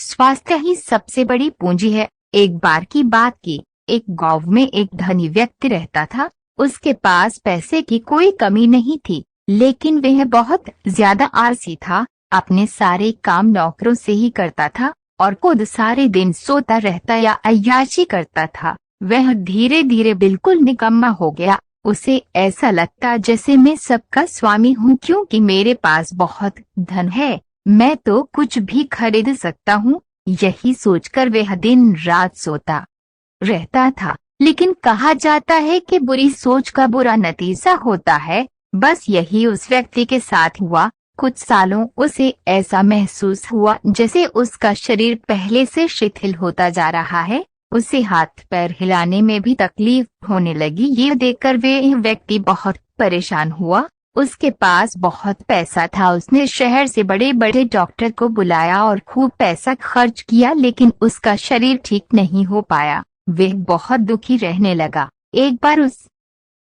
स्वास्थ्य ही सबसे बड़ी पूंजी है। एक बार की बात की, एक गांव में एक धनी व्यक्ति रहता था। उसके पास पैसे की कोई कमी नहीं थी, लेकिन वह बहुत ज्यादा आलसी था। अपने सारे काम नौकरों से ही करता था और खुद सारे दिन सोता रहता या अय्याशी करता था। वह धीरे धीरे बिल्कुल निकम्मा हो गया। उसे ऐसा लगता जैसे मैं सबका स्वामी हूँ, क्योंकि मेरे पास बहुत धन है, मैं तो कुछ भी खरीद सकता हूँ। यही सोचकर वह दिन रात सोता रहता था। लेकिन कहा जाता है कि बुरी सोच का बुरा नतीजा होता है। बस यही उस व्यक्ति के साथ हुआ। कुछ सालों उसे ऐसा महसूस हुआ जैसे उसका शरीर पहले से शिथिल होता जा रहा है। उसे हाथ पैर हिलाने में भी तकलीफ होने लगी। ये देखकर वह व्यक्ति बहुत परेशान हुआ। उसके पास बहुत पैसा था। उसने शहर से बड़े बड़े डॉक्टर को बुलाया और खूब पैसा खर्च किया, लेकिन उसका शरीर ठीक नहीं हो पाया। वह बहुत दुखी रहने लगा। एक बार उस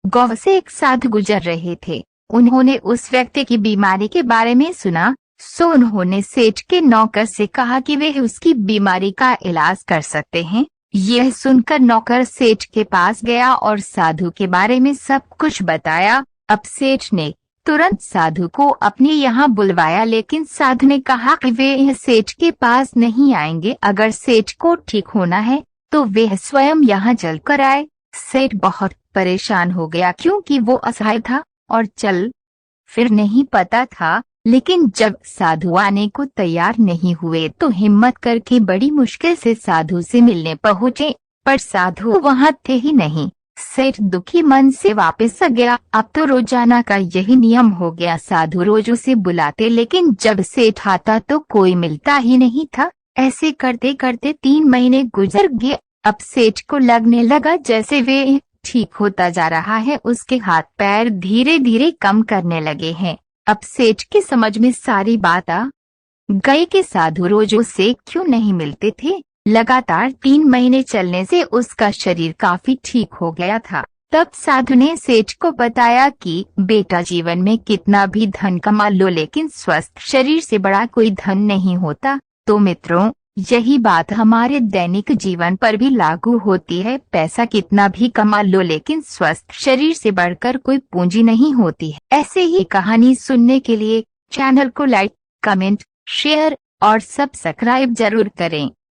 गांव से एक साधु गुजर रहे थे। उन्होंने उस व्यक्ति की बीमारी के बारे में सुना, सो उन्होंने सेठ के नौकर से कहा कि वे उसकी बीमारी का इलाज कर सकते हैं। यह सुनकर नौकर सेठ के पास गया और साधु के बारे में सब कुछ बताया। अब सेठ ने तुरंत साधु को अपने यहाँ बुलवाया, लेकिन साधु ने कहा कि वे सेठ के पास नहीं आएंगे। अगर सेठ को ठीक होना है तो वे स्वयं यहाँ चलकर आए। सेठ बहुत परेशान हो गया, क्योंकि वो असहाय था और चल फिर नहीं पता था। लेकिन जब साधु आने को तैयार नहीं हुए तो हिम्मत करके बड़ी मुश्किल से साधु से मिलने पहुँचे, पर साधु वहाँ थे ही नहीं। सेठ दुखी मन से वापस आ गया। अब तो रोजाना का यही नियम हो गया। साधु रोज उसे बुलाते, लेकिन जब सेठ आता तो कोई मिलता ही नहीं था। ऐसे करते करते 3 महीने गुजर गए। अब सेठ को लगने लगा जैसे वे ठीक होता जा रहा है। उसके हाथ पैर धीरे धीरे कम करने लगे हैं। अब सेठ की समझ में सारी बात आ गई कि साधु रोज उससे क्यों नहीं मिलते थे। लगातार 3 महीने चलने से उसका शरीर काफी ठीक हो गया था। तब साधु ने सेठ को बताया कि बेटा, जीवन में कितना भी धन कमा लो, लेकिन स्वस्थ शरीर से बड़ा कोई धन नहीं होता। तो मित्रों, यही बात हमारे दैनिक जीवन पर भी लागू होती है। पैसा कितना भी कमा लो, लेकिन स्वस्थ शरीर से बढ़कर कोई पूंजी नहीं होती है। ऐसे ही कहानी सुनने के लिए चैनल को लाइक, कमेंट, शेयर और सब्सक्राइब जरूर करें।